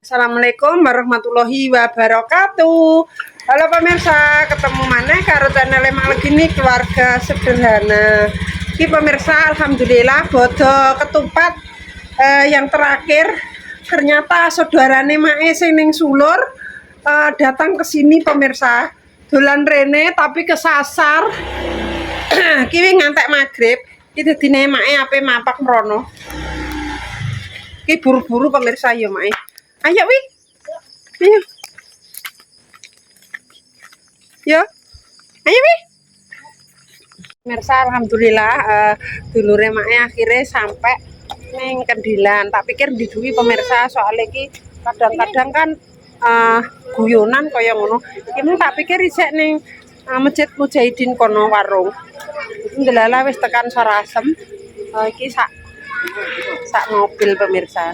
Assalamualaikum warahmatullahi wabarakatuh. Halo pemirsa, ketemu mana karo channel Mak Legini keluarga sederhana. Ini pemirsa, alhamdulillah bodo ketupat yang terakhir ternyata saudarane Mae sing ning Sulur datang ke sini pemirsa. Dolan rene tapi kesasar. Kiwi ngantek maghrib, iki dadine Mae ape mapak mrono. Ki buru-buru pemirsa ya Mae. Ayo wi, ayo, yo, ayo wi. Pemirsa, alhamdulillah dulure Mae akhirnya sampai neng Kendilan. Tak pikir diduwi pemirsa soalnya ki kadang-kadang kan guyonan kaya ngono. Iki tak pikir isek neng Masjid Mujahidin kono warung. Ndelala wis tekan Sarasem. Iki sak mobil pemirsa.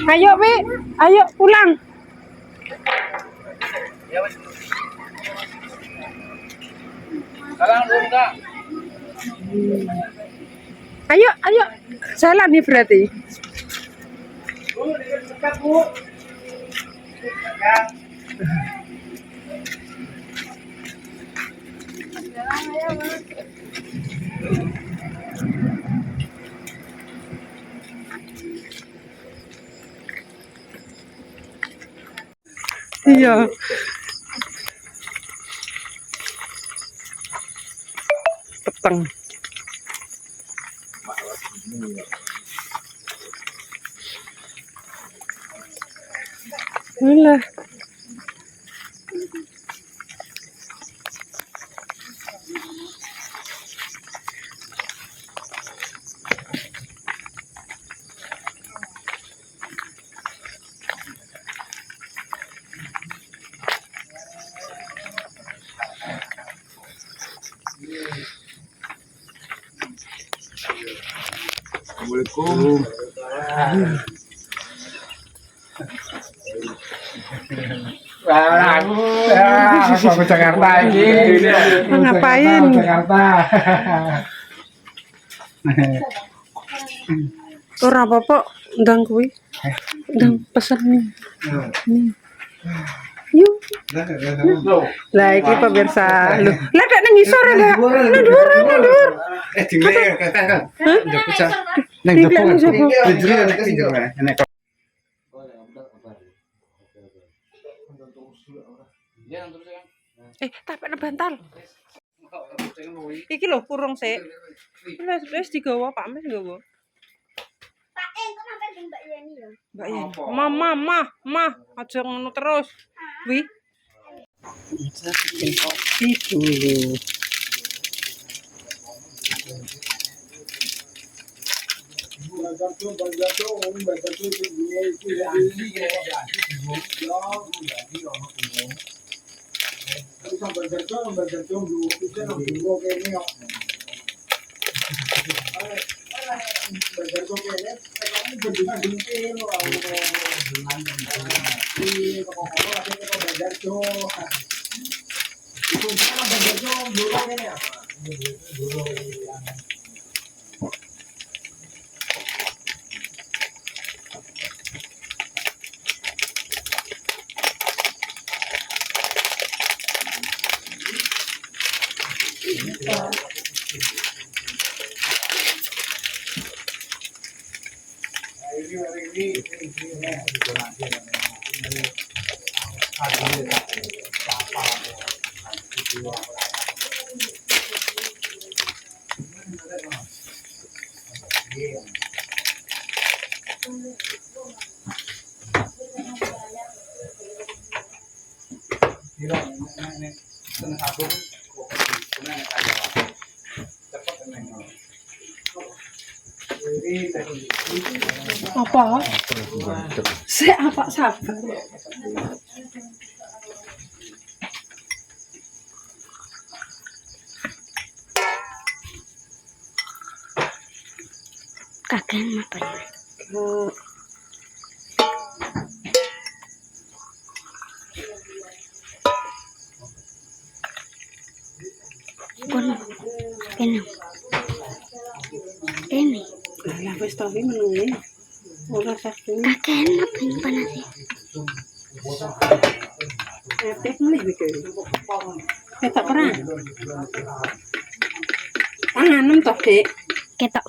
Ayo wi, ayo pulang. Ayo, ayo, jalan nih berarti. Iya. Peteng. Alah. Assalamualaikum. Aku Jakarta ini. Ngapain? Jakarta. Ora apa-apa, ndang kuwi. Ndang pesen nih. Yuk. Lah iki pemirsa. Lho, lah dak nang ngisor enggak? Nang dhuwur. Dingin kan. Njok bisa. Nang Dingin, njok. njok. Jadi nek sing njok enek. Tapekne bantal. Iki lho kurung sik. Wis digawa Pak Mes nggawa. Pak, kok mampir dengan Mbak Yeni ya? Mbak Yeni. Mah, aja ngono terus. Wi. Kita bikin kopi dulu. Apa? Apa sabar. Kagak apa ya? Ini. Lah wis to menunggu. Ora saking. Kakek enak ini panasnya. Epek mulih iki. Ketok ora? Tanganem toh, Dik. Ketok.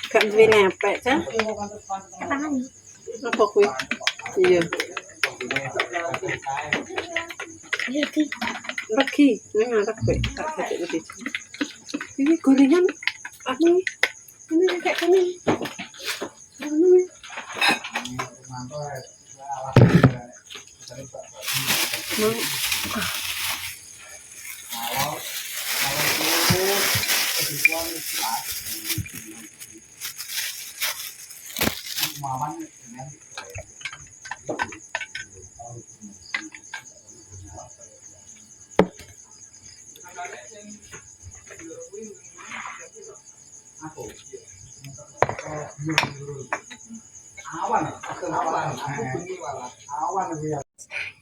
Gak duwe nepek, Cak. Tangan. Apa kuwi? Iya. Lagi. Lagi, nang arep kowe tak sedek lebih. Ini gorengan anu ini kayak gini. Anu.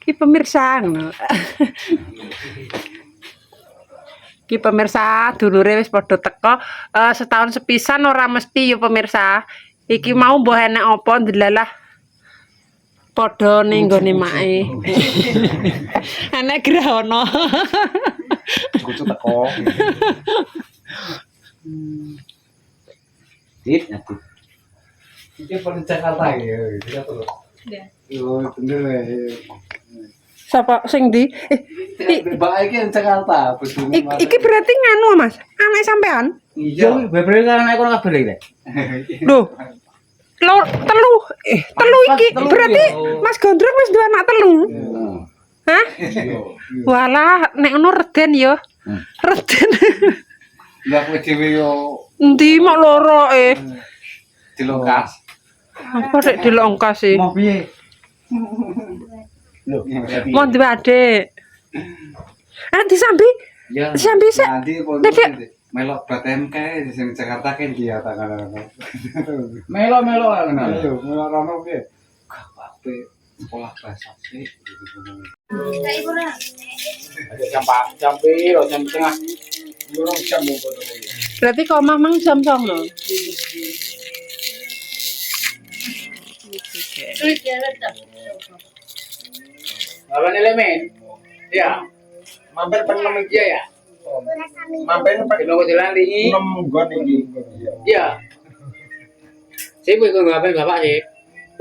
Ki pemirsa ngono. Ki pemirsa dulure wis padha teka setahun sepisan ora mesti ya pemirsa. Iki mau mbah enek apa ndelalah padha ning nggone mae. Enek grahana. Kucu teko. Dit, nanti. Iki pernah Jakarta ya, kita tuh. Iya. Yo, bener ya. Sapa sing ndi? Mbak iki yang Jakarta, bojone. Iki berarti nganu Mas. Anak sampean? Iya, beber kan nek kono kabeh lek. Loh. Telu iki Telu, berarti ya. Mas Gondrong wis duwe anak telu. Hah? Walah, nek ngono reden ya. Reden. Lah kowe dhewe yo Endi mak loro dilongkas. Apa rek dilongkas sih? Mau piye? Lho, Mau duwe adik. Disambi. ya. Disambi sik. Nanti Nek melok BTM kae sing Jakarta kan dia tangan. Melo kenal. Ayo, melok rono piye? Kabeh sekolah bahasa sih. Jam piro? Jam tengah. Lurung jam monggo to. berarti kok mamang jam 09.00. Abang elemen. Ya. Mampir penem iki ya. Mampir pakai logo jalan di. Penem gon iki. Iya. Sik kowe ngapain bapak sih?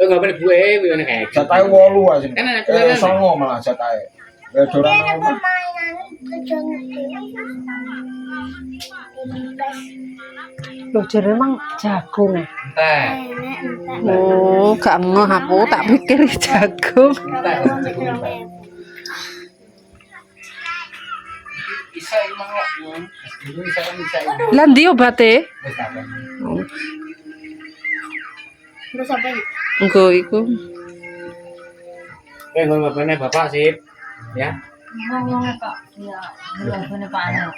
Kowe ngapain gue ngene kae. Jatahe 8 aja. Kan anak jalan. Songo malah jatahe. Ya doran omah. Loh jare emang jagung ya? Teh. Oh, gak ngeh aku tak pikir jagung. Bisa emang kok. Dulu bisa. Lah ndi obate? Wis tak. Terus apa ini? Engko iku. Kowe nggon bapakne bapak sip. Ya. Ngomongnya Pak, ya, ngomongnya Pak Anu.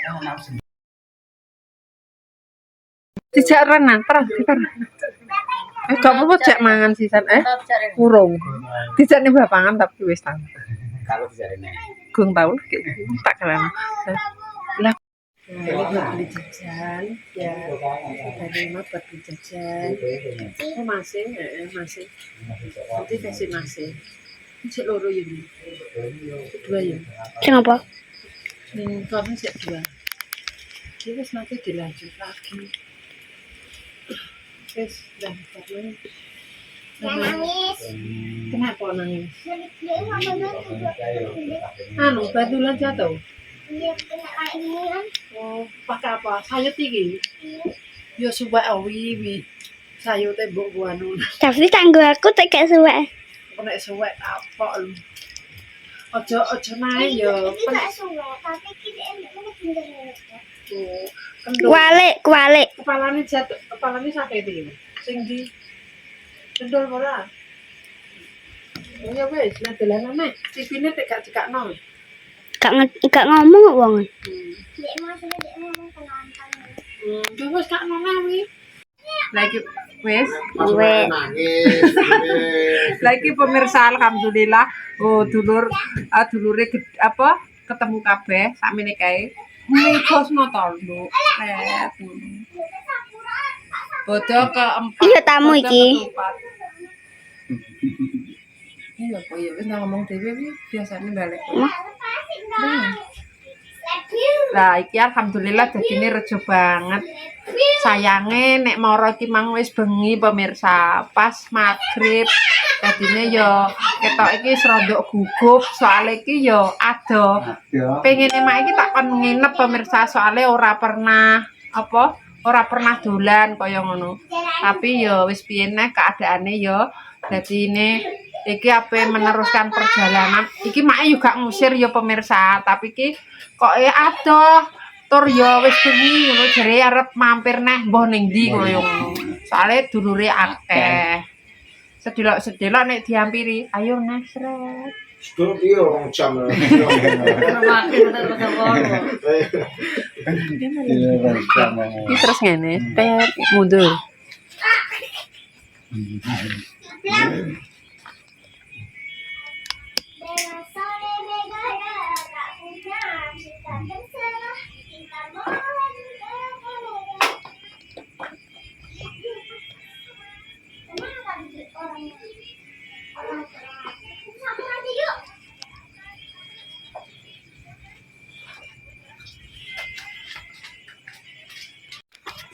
Dijak renan, perang. Gak apa-apa jak mangan sisan urung. Dijak ning bapangan tapi wis tau. Kalau dijarene. Gung tau kayak gitu. Tak keren. Lah ini buat beli jajan ya. Dari rumah buat beli jajan. Oh masih, masih. Nanti kasih masih. Cek loro ya nih. Dua ya. Kenapa? Kamu cek dua. Terus nanti dilanjut lagi. Terus dah karena. Nangis. Kenapa nangis? Dia sama Anu batulan jatuh. Dia kena lagi kan? Oh, pakai apa? Sayur tinggi. Yo suwe awi sayur teh mbok anu. Tapi tangguh aku tak kayak suwe. Nek suwe apa lu? Ojo nae yo. Tidak suwe, tapi kita enak tinggal. Kendul. Kualik. Kepalane jatuh, kepalane sampai iki. Sing di kendul ora. Oh ya wis, nek dolanan nek cipine tek gak dikakno. Gak ngomong kok wong. Dek ngomong penonton. Wis gak ngono Lagi wis. Lagi pemirsa alhamdulillah. Oh dulure apa ketemu kabeh sakmene kae. Mikos motor lu. Bodoh keempat. Iya tamu bodoh iki. ketupat. Iya kok ya wis ngomong dhewe wi biasane balik. Lah iki alhamdulillah dadine rejo banget. Sayange nek mara iki mang wis bengi pemirsa, pas magrib. Dadine yo ketok iki serondok gugup, soalnya iki yo ado. Pengene mak iki tak kon nginep pemirsa, soalnya ora pernah ora pernah dolan kaya ngono. Tapi yo wis piye neh keadaane yo dadine iki ape meneruskan perjalanan. Iki mak juga ngusir yo pemirsa, tapi iki kok adoh. Tur yo wis bengi ngono jare arep mampir neh mbah ning ndi kaya ngono. Soale dulure akeh. Sedelok nek diampiri, ayo nesret. Sedul piye rong jam. Makin bener-bener kono. Iki terus ngene, tet mundur.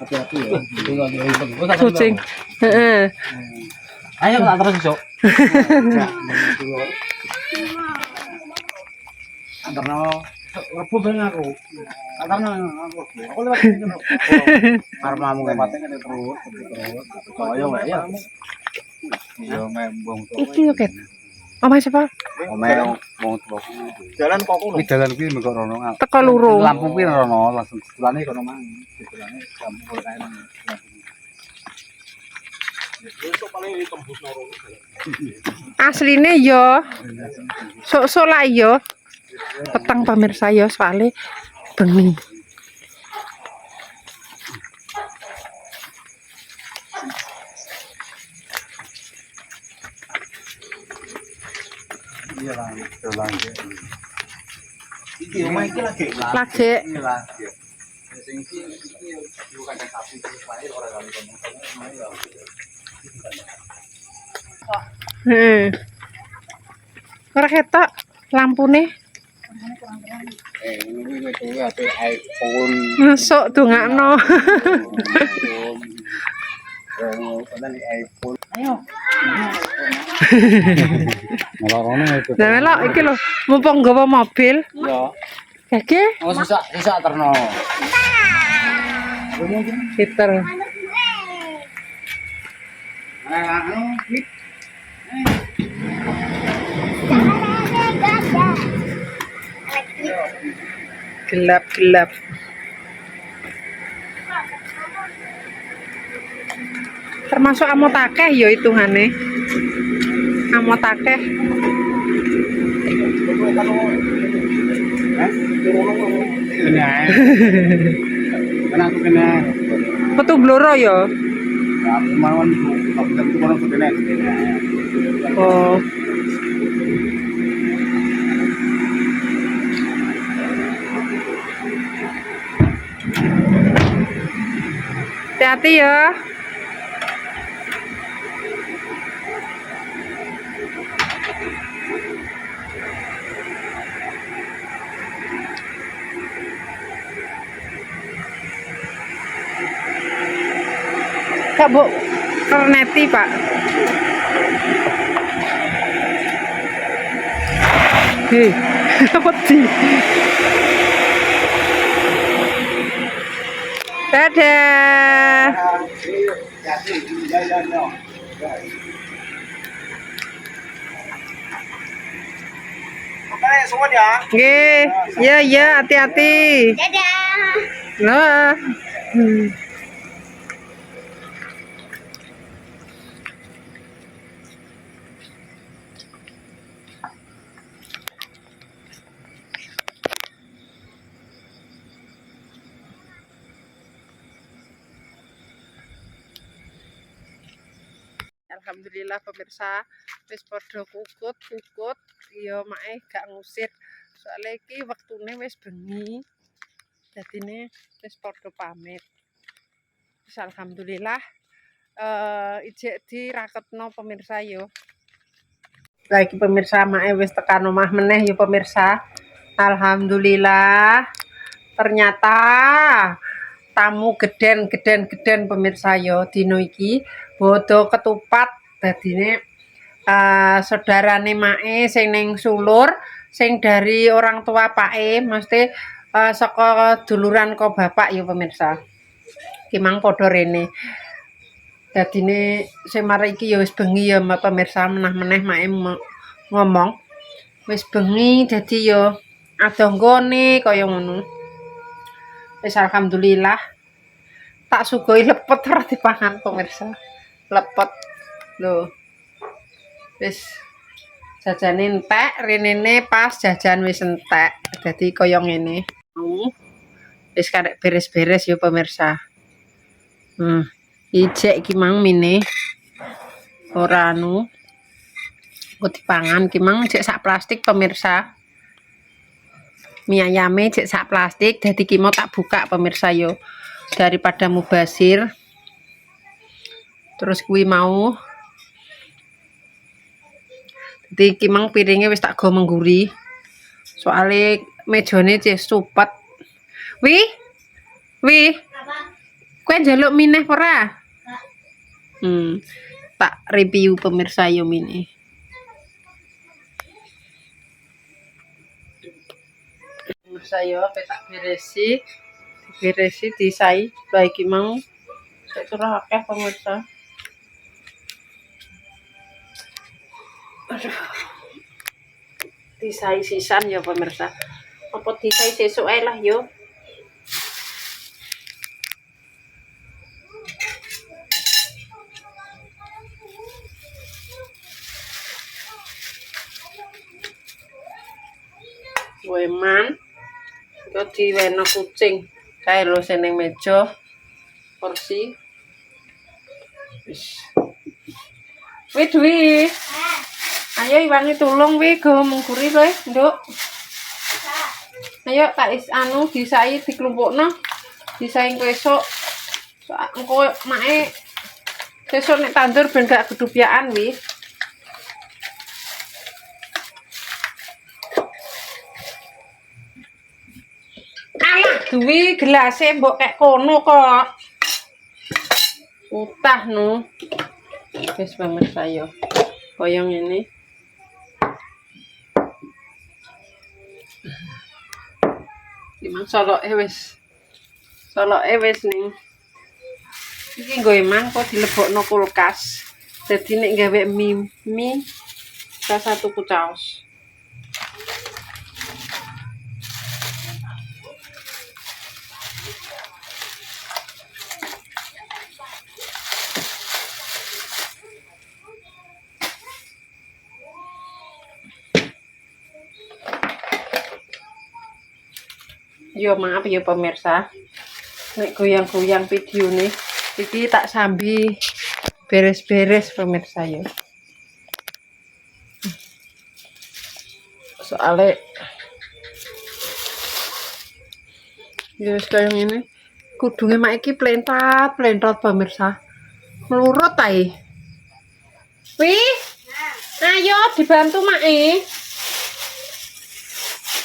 Hati-hati ya. Kucing. Heeh. Ayo tak terus besok. Antarno rebu ben aku. Antarno aku. Aku lewat sini. Karmamu lewatnya kan terus. Ayo ya. Yo membong. Iki yo ket. Omah siapa? Omel mau jalan kok kuwi jalan kuwi mengko rono. Teko lurung. Lampu kuwi rono langsung sebelane kono mang. Sebelane lampu kae mang. Asline yo sok-sok lah yo petang pemirsa yo soalnya bengi. Iya lah, jalan. Iki omah iki lagi. Lagi. Ini lagi. Sing iki yo kadang sapi wae ora kali ngomong ya. Ora ketok lampune. Ini kuwi ate iPhone. Masuk dongakno. iPhone. Ayo. Malah itu. Lah melok iki lho, mumpung nggawa mobil. Iya. Gage Oh susah terno. Peter. Gelap-gelap. Termasuk amot akeh ya hitungane. Amot akeh. Kena aku kena. Metu bloro ya. Aku mawon aku ketemu orang kena. Oh. Hati-hati ya. Kak Bu, Korneti Pak. Hei, apa sih? Dadah. Oke, semua ya. Nggih, ya, hati-hati. Dadah. Nah. Alhamdulillah pemirsa wis padha kukut ya mae gak ngusir soalnya iki wektune wis bengi Dadine wis padha pamit. Wis alhamdulillah ijek diraketno pemirsa yo. Lagi pemirsa mae wis tekan omah meneh yo pemirsa. Alhamdulillah. Ternyata tamu geden pemirsa yo dino iki bodo ketupat dadine saudarane mae sing ning sulur sing dari orang tua pake mesti saka duluran kok bapak ya pemirsa. Ki mang padha rene. Dadine sing marek iki ya wis bengi ya pemirsa meneh mae ngomong. Wis bengi dadi ya adoh nggone kaya ngono. Wis alhamdulillah. Tak sugoi lepet ora dipangan pemirsa. Lepet. Lho. Wis jajane entek, renene pas jajan wis entek. Dadi kaya ngene. Wis karek beres-beres ya pemirsa. Ijek iki mang mine ora anu kok dipangan ki mang jek sak plastik pemirsa. Mie ayame jek sak plastik dadi ki mau tak buka pemirsa yo daripada mubazir. Terus kuwi mau dadi ki mang piringe wis tak go mengguri. Soale mejane cek supet. Wi. Kowe njaluk mineh ora? Tak review pemirsa yo mini. Pemirsa yo tak beresi disai baik mau sik ora akeh pemirsa. Aduh. Disai sisan ya pemirsa. Apa disai sesuk ae lah yo. Weman itu diweno kucing kae lho seneng meja kursi wis Dwi ayo iwangi tulung wi go mengguri kowe nduk ayo tak anu disai diklumpukno disai esuk engko mae sesuk nek tandur ben gak kedupyaan wi. Duwi gelase mbok kek kono kok. Utah no. Wis pemirsa yo. Kaya ngene. Imang soloke wis. Soloke wis ning. Iki nggo emang kok dilebokno kulkas. Dadi nek gawe mie salah satu kucaos. Yo maaf ya pemirsa. Nek goyang-goyang video nih. Iki tak sambi beres-beres pemirsa yo. Soale yo kaya ngene. Kudunge mak iki plentat pemirsa. Melurut ae. Wih. Ayo dibantu mak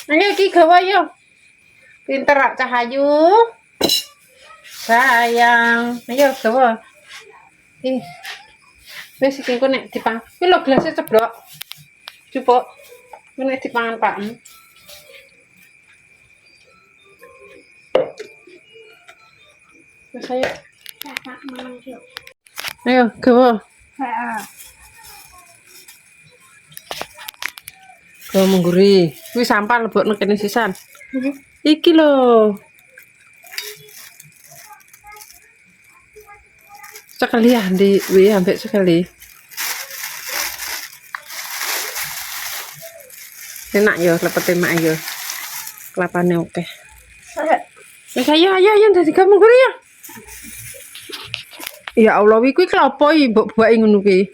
Ayo iki gawa yo. Pinter Cahayu. Sayang. Ayo gawa. Wis iki kok nek dipangan. Iki lho gelasnya ceblok. Cupuk. Kok nek dipangan Pak. Wis ayo. Ayo gawa. Gawa mengguri. Kuwi sampah lebokno kene sisan. Iki lho. Sekali ya di ambek sekali. Enak yo lepetin mak yo. Kelapane oke. Wis ayo dadi kamu guri ya. Ya Allah kuwi klopo mbok buake ngono kuwi.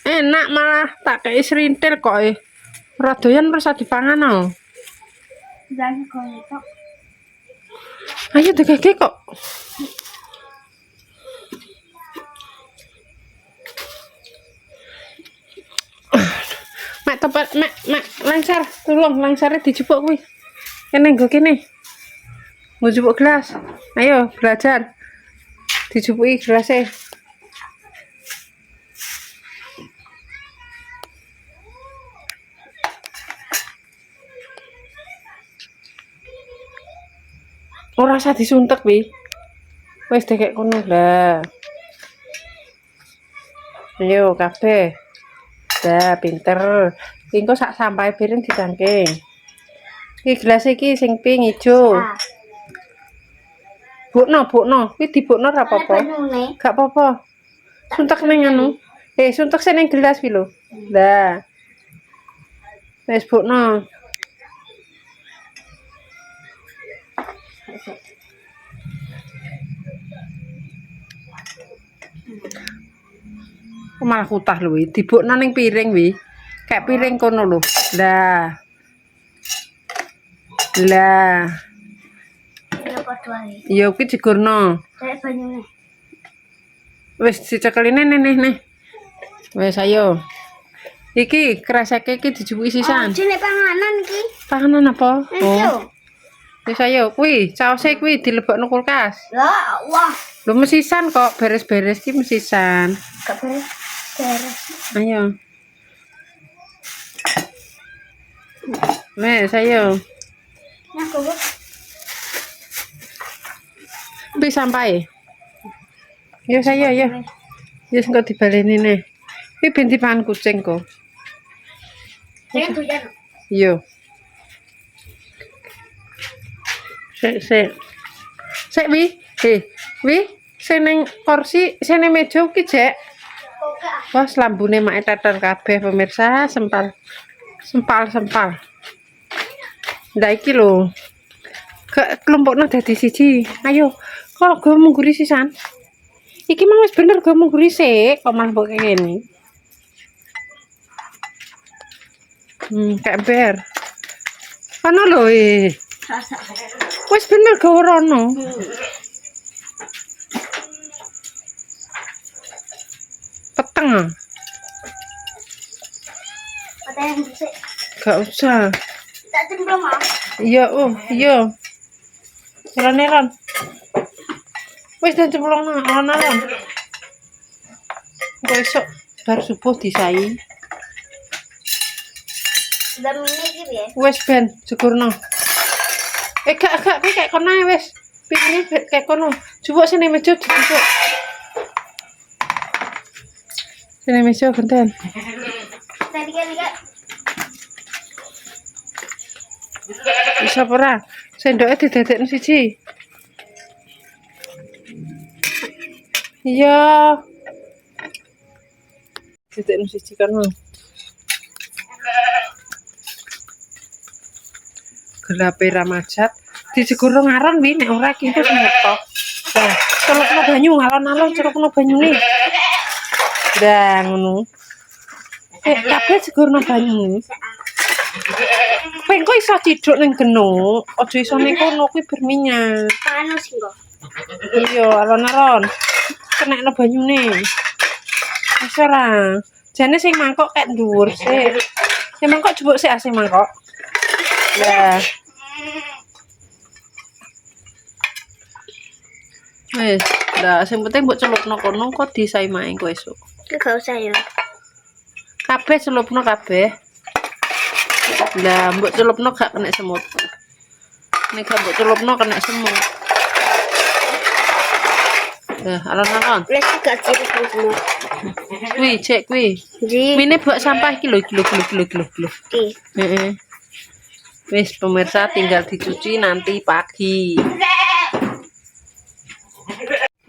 Enak malah tak kei serintil kok ora doyan rasa dipangan. Jangan kontok. Ayo degake kok. Mak tepat, mak langsar, tolong langsare dijupuk kuwi. Kene nggo kene. Mau jupuk gelas. Ayo belajar. Dijupuki gelasnya. Ora usah disuntek wi. Wis dekek kono lah. Ayo kabeh. Dah pinter. Engko sak sampahe piring dicangking. Iki gelas iki sing pink ijo. Bukno. Kuwi dibukno ora apa-apa. Gak apa-apa. Suntek ning anu. Suntek sing ning gelas wi lho. Lah. Wis bukno. Malah kutah lho wi, dibukno ning piring wi. Kayak piring kono lho. Lah. Ya padha ae. Ya kuwi digorno. Kayak banyune. Wis dicekeline nih. Wis ayo. Iki kerasake iki dijupuki sisan. Jenenge panganan iki. Panganan apa? Ayo. Wis ayo kuwi, saose kuwi dilebokno kulkas. Lah, wah. Lho mesisan kok, beres-beres ki mesisan. Gak beres. Ayo. Wes ayo. Nah, kok. Wis sampai. Yo saya ya. Wis engko dibaleni nih. Iki ben dipangan kucing kok. Saya tujan. Yo. Sik wi. Wi, sing ning kursi, sing ning meja ki jek. Wah, lambune mak teter kabeh pemirsa, sempal. Ndak iki lho. Kelompokno dadi siji. Ayo, kok go mungguri sisan. Iki mah wis bener go mungguri sik, kok malah mbok kene. Kayak ber. Ono lho wis bener go rono. Peteng. Ada yang bisa. Gak usah. Tak cemplung ah. Iya, iya. Ron. Wis dan cemplung nang ron. Kok esuk bar subuh disai. Udah menit gitu ya. Wis ben jegurno. Gak kayak kono ae wis. Pikirnya kayak kono. Coba sini meja dijupuk. Sini meja genten. Tadi kan Bisa ora? Sendoke didadekno siji. Iya. Didadekno siji kono. Gelape ramajat dijegurno ngaron wi nek ora ki terus ngetok. Nah, celupno banyu alon-alon celupno banyune. Dah ngono. Kabeh jegurno banyu. Kowe kok iso ciduk ning geno, aja iso ning kono kuwi berminyak. panas kok. Iya, alon-alon. Kenekno banyune. Wis ora. Jane sing mangkok kek dhuwur sik. Sing mangkok jupuk sik sing mangkok. Lah. Wis, lah sing penting mbok celupno kono kok disai mae engko esuk. Gak usah ya. Kabeh celupno kabeh. Lah mbok celupno gak kena semut. Nek gak mbok celupno kena semut. Lah alon-alon. Wis gak cilik semua. Kuwi cek kuwi. Ji. Mine bak sampah iki lho, kilo. Di. Heeh. Wis pemirsa tinggal dicuci nanti pagi.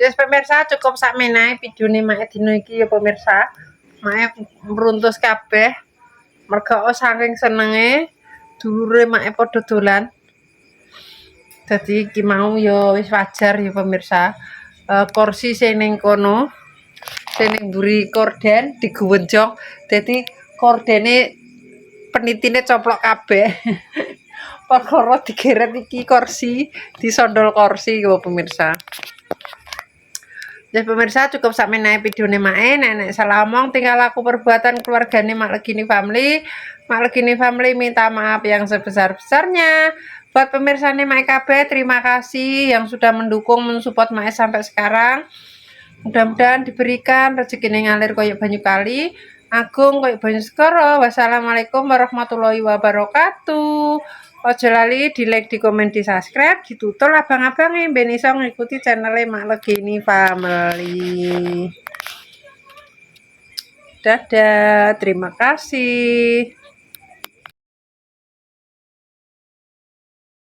Yes pemirsa cukup sak menae videone mak dino iki ya pemirsa. Mak meruntus kabeh. Mergo saking senenge dulure mak padha dolan. Dadi iki mau ya wis wajar ya pemirsa. Kursi sing ning kono sing ning mburi korden diguwenjok. Dadi kordene penitine coplok kabeh. perkara digeret iki kursi, disondol kursi yo pemirsa. Ya pemirsa cukup sampai naik videone mae nenek salah omong tinggal aku perbuatan keluargane Mak Legini Family. Mak Legini Family minta maaf yang sebesar-besarnya. Buat pemirsa Mae KB terima kasih yang sudah mendukung mensupport Mae sampai sekarang. Mudah-mudahan diberikan rezeki ngalir koyok banyu kali, agung koyok banyu segara. Wassalamualaikum warahmatullahi wabarakatuh. Ojo lali di like, di komen, di subscribe, ditutul abang-abangnya ben iso ngikuti channelnya Mak Legini Family. Dadah, terima kasih.